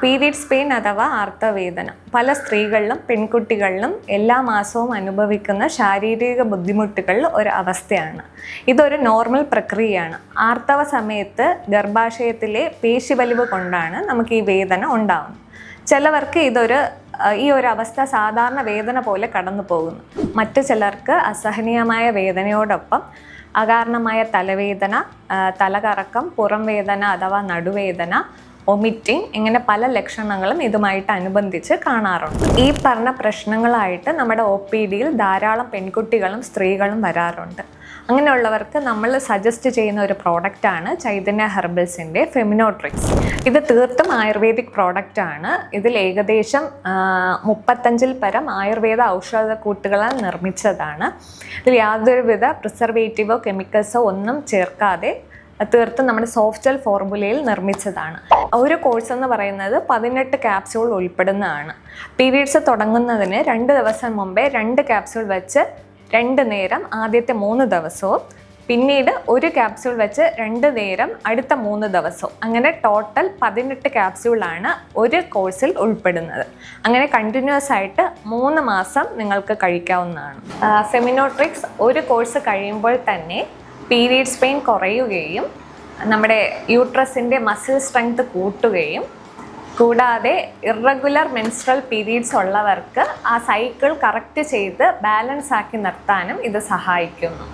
Periods pain അഥവാ ആർത്തവേദന പല സ്ത്രീകളിലും പെൺകുട്ടികളിലും എല്ലാ മാസവും അനുഭവിക്കുന്ന ശാരീരിക ബുദ്ധിമുട്ടുകളിൽ ഒരു അവസ്ഥയാണ്. ഇതൊരു നോർമൽ പ്രക്രിയയാണ്. ആർത്തവ സമയത്ത് ഗർഭാശയത്തിലെ പേശിവലിവ് കൊണ്ടാണ് നമുക്ക് ഈ വേദന ഉണ്ടാകുന്നത്. ചിലവർക്ക് ഈ ഒരു അവസ്ഥ സാധാരണ വേദന പോലെ കടന്നു പോകുന്നു. മറ്റു ചിലർക്ക് അസഹനീയമായ വേദനയോടൊപ്പം അകാരണമായ തലവേദന, തലകറക്കം, പുറം വേദന അഥവാ നടുവേദന, വൊമിറ്റിംഗ് ഇങ്ങനെ പല ലക്ഷണങ്ങളും ഇതുമായിട്ട് അനുബന്ധിച്ച് കാണാറുണ്ട്. ഈ പറഞ്ഞ പ്രശ്നങ്ങളായിട്ട് നമ്മുടെ OPDയിൽ ധാരാളം പെൺകുട്ടികളും സ്ത്രീകളും വരാറുണ്ട്. അങ്ങനെയുള്ളവർക്ക് നമ്മൾ സജസ്റ്റ് ചെയ്യുന്ന ഒരു പ്രോഡക്റ്റാണ് ചൈതന്യ ഹെർബൽസിൻ്റെ ഫെമിനോട്രിക്സ്. ഇത് തീർത്തും ആയുർവേദിക് പ്രോഡക്റ്റാണ്. ഇതിൽ ഏകദേശം 35 പരം ആയുർവേദ ഔഷധക്കൂട്ടുകളാൽ നിർമ്മിച്ചതാണ്. ഇതിൽ യാതൊരുവിധ പ്രിസർവേറ്റീവോ കെമിക്കൽസോ ഒന്നും ചേർക്കാതെ തീർത്തും നമ്മുടെ സോഫ്റ്റ് ജെൽ ഫോർമുലയിൽ നിർമ്മിച്ചതാണ്. ഒരു കോഴ്സ് എന്ന് പറയുന്നത് 18 ക്യാപ്സ്യൂൾ ഉൾപ്പെടുന്നതാണ്. പീരീഡ്സ് തുടങ്ങുന്നതിന് 2 ദിവസം മുമ്പേ 2 ക്യാപ്സ്യൂൾ വെച്ച് 2 നേരം ആദ്യത്തെ 3 ദിവസവും പിന്നീട് 1 ക്യാപ്സ്യൂൾ വെച്ച് 2 നേരം അടുത്ത 3 ദിവസവും, അങ്ങനെ ടോട്ടൽ 18 ക്യാപ്സ്യൂളാണ് ഒരു കോഴ്സിൽ ഉൾപ്പെടുന്നത്. അങ്ങനെ കണ്ടിന്യൂസ് ആയിട്ട് 3 മാസം നിങ്ങൾക്ക് കഴിക്കാവുന്നതാണ്. ഫെമിനോട്രിക്സ് ഒരു കോഴ്സ് കഴിയുമ്പോൾ തന്നെ പീരിയഡ്സ് പെയിൻ കുറയുകയും നമ്മുടെ യൂട്രസിൻ്റെ മസിൽ സ്ട്രെങ്ത് കൂട്ടുകയും കൂടാതെ ഇറഗുലർ മെൻസ്ട്രൽ പീരീഡ്സ് ഉള്ളവർക്ക് ആ സൈക്കിൾ കറക്റ്റ് ചെയ്ത് ബാലൻസ് ആക്കി നിർത്താനും ഇത് സഹായിക്കുന്നു.